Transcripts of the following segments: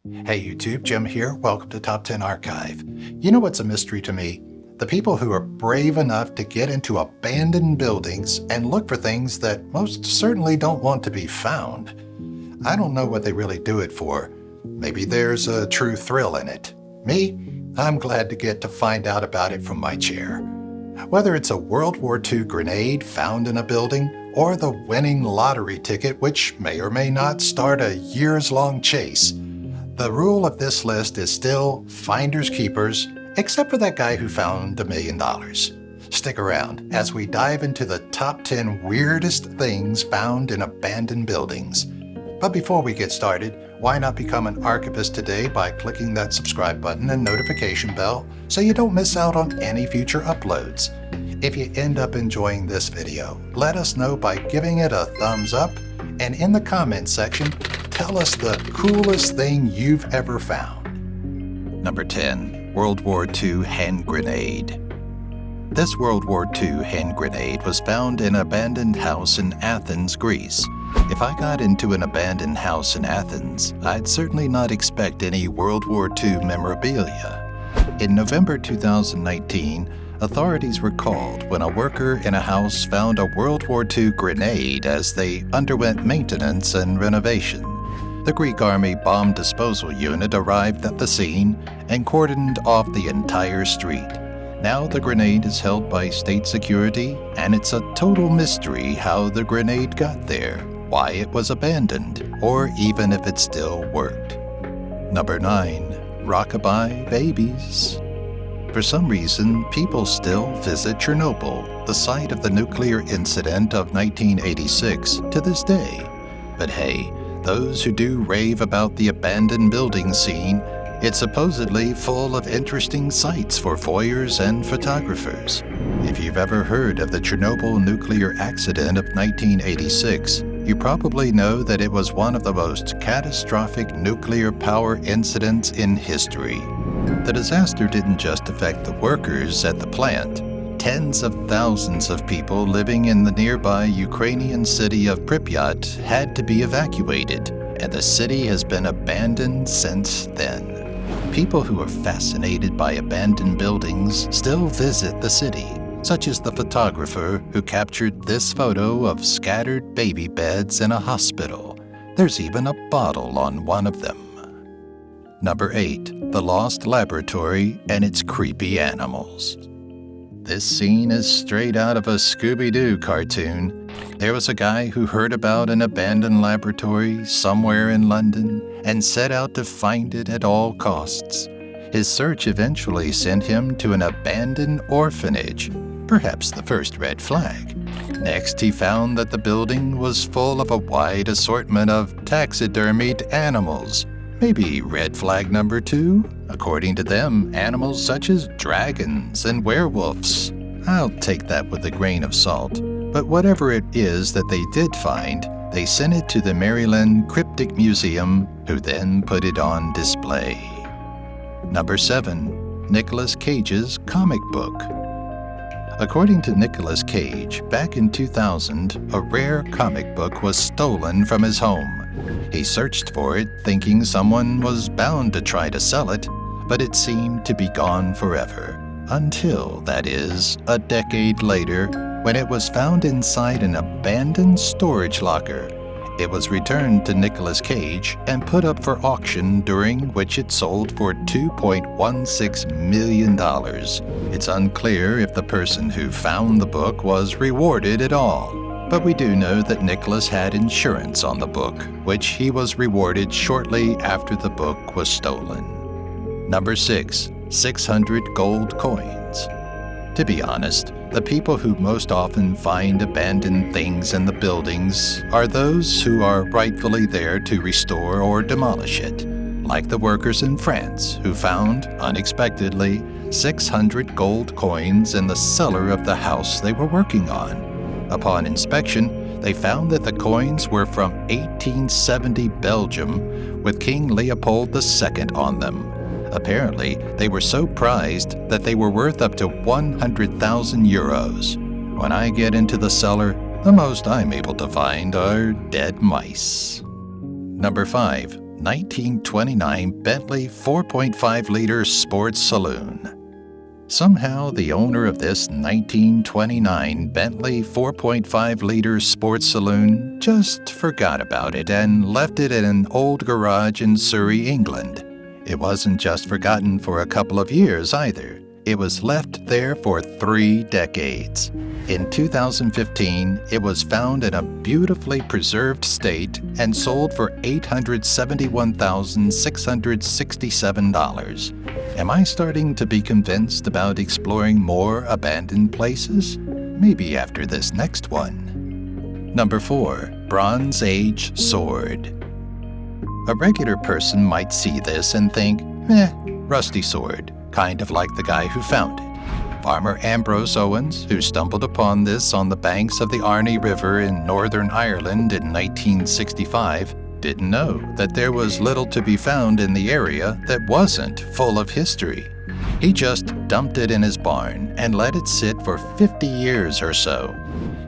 Hey YouTube, Jim here. Welcome to Top 10 Archive. You know what's a mystery to me? The people who are brave enough to get into abandoned buildings and look for things that most certainly don't want to be found. I don't know what they really do it for. Maybe there's a true thrill in it. Me, I'm glad to get to find out about it from my chair. Whether it's a World War II grenade found in a building, or the winning lottery ticket which may or may not start a years-long chase, the rule of this list is still finders keepers, except for that guy who found $1 million. Stick around as we dive into the top 10 weirdest things found in abandoned buildings. But before we get started, why not become an archivist today by clicking that subscribe button and notification bell so you don't miss out on any future uploads. If you end up enjoying this video, let us know by giving it a thumbs up, and in the comments section, tell us the coolest thing you've ever found. Number 10. World War II hand grenade. This World War II hand grenade was found in an abandoned house in Athens, Greece. If I got into an abandoned house in Athens, I'd certainly not expect any World War II memorabilia. In November 2019, authorities were called when a worker in a house found a World War II grenade as they underwent maintenance and renovation. The Greek Army bomb disposal unit arrived at the scene and cordoned off the entire street. Now the grenade is held by state security, and it's a total mystery how the grenade got there, why it was abandoned, or even if it still worked. Number 9. Rockabye babies. For some reason, people still visit Chernobyl, the site of the nuclear incident of 1986, to this day. But hey, those who do rave about the abandoned building scene, it's supposedly full of interesting sights for voyeurs and photographers. If you've ever heard of the Chernobyl nuclear accident of 1986, you probably know that it was one of the most catastrophic nuclear power incidents in history. The disaster didn't just affect the workers at the plant. Tens of thousands of people living in the nearby Ukrainian city of Pripyat had to be evacuated, and the city has been abandoned since then. People who are fascinated by abandoned buildings still visit the city, such as the photographer who captured this photo of scattered baby beds in a hospital. There's even a bottle on one of them. Number 8. The Lost Laboratory and its creepy animals. This scene is straight out of a Scooby-Doo cartoon. There was a guy who heard about an abandoned laboratory somewhere in London and set out to find it at all costs. His search eventually sent him to an abandoned orphanage, perhaps the first red flag. Next, he found that the building was full of a wide assortment of taxidermied animals. Maybe red flag number 2? According to them, animals such as dragons and werewolves. I'll take that with a grain of salt. But whatever it is that they did find, they sent it to the Maryland Cryptic Museum, who then put it on display. Number 7. Nicolas Cage's comic book. According to Nicolas Cage, back in 2000, a rare comic book was stolen from his home. He searched for it, thinking someone was bound to try to sell it, but it seemed to be gone forever. Until, that is, a decade later, when it was found inside an abandoned storage locker. It was returned to Nicolas Cage and put up for auction, during which it sold for $2.16 million. It's unclear if the person who found the book was rewarded at all. But we do know that Nicholas had insurance on the book, which he was rewarded shortly after the book was stolen. Number 6. 600 gold coins. To be honest, the people who most often find abandoned things in the buildings are those who are rightfully there to restore or demolish it, like the workers in France who found, unexpectedly, 600 gold coins in the cellar of the house they were working on. Upon inspection, they found that the coins were from 1870 Belgium, with King Leopold II on them. Apparently, they were so prized that they were worth up to 100,000 euros. When I get into the cellar, the most I'm able to find are dead mice. Number 5. 1929 Bentley 4.5-liter sports saloon. Somehow, the owner of this 1929 Bentley 4.5-liter sports saloon just forgot about it and left it in an old garage in Surrey, England. It wasn't just forgotten for a couple of years either. It was left there for 3 decades. In 2015, it was found in a beautifully preserved state and sold for $871,667. Am I starting to be convinced about exploring more abandoned places? Maybe after this next one. Number 4. Bronze Age Sword. A regular person might see this and think, rusty sword, kind of like the guy who found it. Farmer Ambrose Owens, who stumbled upon this on the banks of the Arno River in Northern Ireland in 1965, didn't know that there was little to be found in the area that wasn't full of history. He just dumped it in his barn and let it sit for 50 years or so.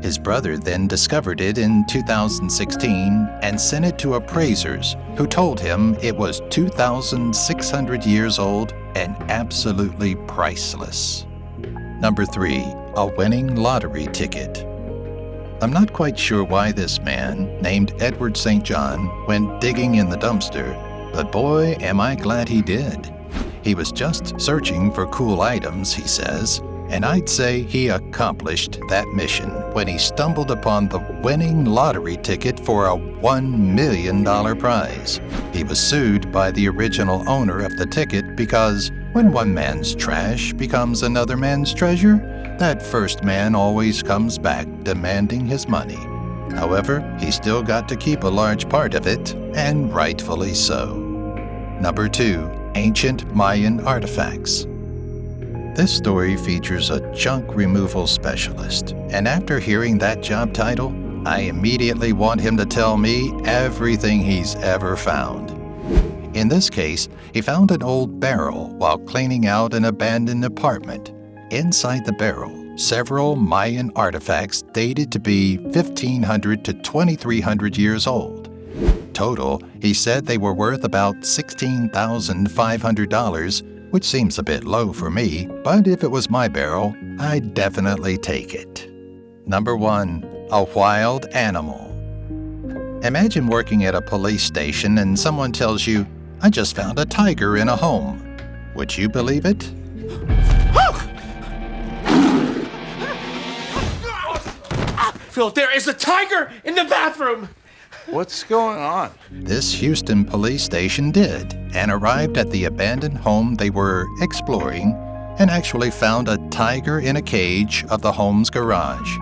His brother then discovered it in 2016 and sent it to appraisers who told him it was 2,600 years old and absolutely priceless. Number 3. A winning lottery ticket. I'm not quite sure why this man, named Edward St. John, went digging in the dumpster, but boy, am I glad he did. He was just searching for cool items, he says, and I'd say he accomplished that mission when he stumbled upon the winning lottery ticket for a $1 million prize. He was sued by the original owner of the ticket because when one man's trash becomes another man's treasure, that first man always comes back demanding his money. However, he still got to keep a large part of it, and rightfully so. Number 2. Ancient Mayan Artifacts. This story features a junk removal specialist, and after hearing that job title, I immediately want him to tell me everything he's ever found. In this case, he found an old barrel while cleaning out an abandoned apartment. Inside the barrel, several Mayan artifacts dated to be 1,500 to 2,300 years old. Total, he said they were worth about $16,500, which seems a bit low for me, but if it was my barrel, I'd definitely take it. Number 1. A wild animal. Imagine working at a police station and someone tells you, "I just found a tiger in a home." Would you believe it? Phil, there is a tiger in the bathroom! What's going on? This Houston police station did, and arrived at the abandoned home they were exploring, and actually found a tiger in a cage of the home's garage.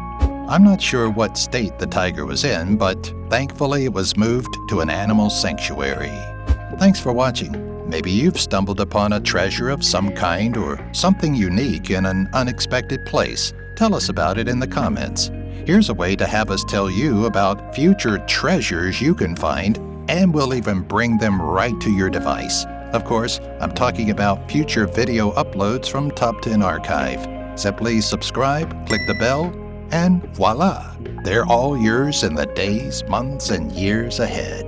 I'm not sure what state the tiger was in, but thankfully it was moved to an animal sanctuary. Thanks for watching. Maybe you've stumbled upon a treasure of some kind or something unique in an unexpected place. Tell us about it in the comments. Here's a way to have us tell you about future treasures you can find, and we'll even bring them right to your device. Of course, I'm talking about future video uploads from Top 10 Archive. Simply subscribe, click the bell, and voila! They're all yours in the days, months, and years ahead.